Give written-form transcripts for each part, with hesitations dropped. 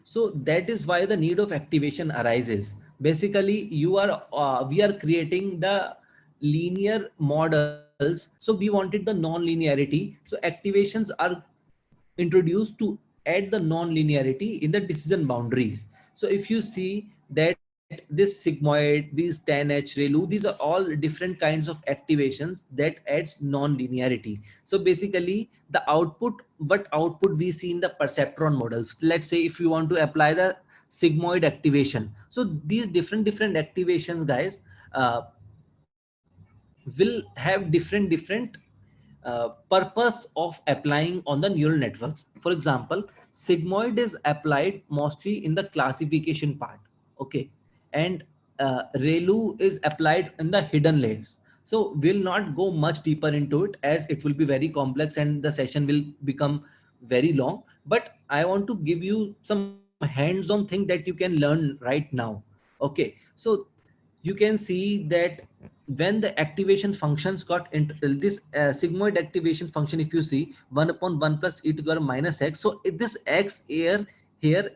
So that is why the need of activation arises. Basically, we are creating the linear models. So we wanted the non-linearity. So activations are introduced to add the non-linearity in the decision boundaries. So if you see that this sigmoid, these 10H ReLU, these are all different kinds of activations that adds non-linearity. So basically the output, what output we see in the perceptron models, let's say if you want to apply the sigmoid activation, so these different activations, guys, will have different purpose of applying on the neural networks. For example, sigmoid is applied mostly in the classification part, okay, and ReLU is applied in the hidden layers. So we'll not go much deeper into it as it will be very complex and the session will become very long. But I want to give you some hands-on thing that you can learn right now. Okay, so you can see that when the activation functions got into this sigmoid activation function, if you see 1 upon 1 plus e to the power minus x, so this x here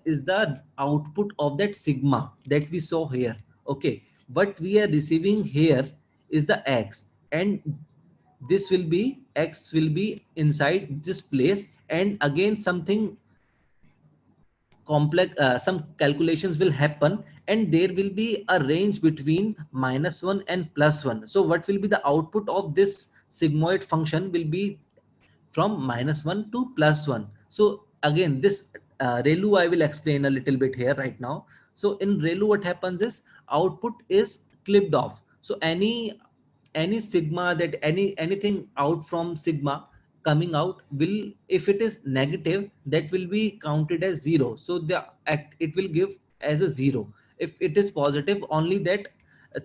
is the output of that sigma that we saw here. Okay, what we are receiving here is the x, and this will be x will be inside this place, and again something complex, some calculations will happen, and there will be a range between -1 and +1. So what will be the output of this sigmoid function will be from -1 to +1. So again, this ReLU I will explain a little bit here right now. So in ReLU what happens is output is clipped off. So any sigma, that anything out from sigma coming out will, if it is negative, that will be counted as 0. So the act, it will give as a 0. If it is positive, only that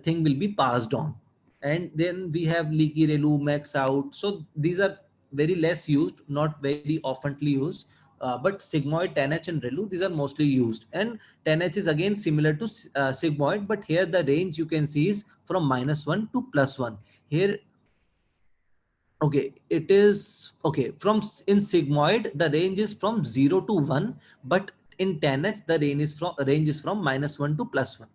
thing will be passed on. And then we have leaky ReLU, max out. So these are very less used, not very oftenly used. But sigmoid, 10H and ReLU, these are mostly used. And 10H is again similar to sigmoid, but here the range you can see is from -1 to +1. Here, okay, it is okay. In sigmoid, the range is from 0 to 1, but in 10H the range is from -1 to +1.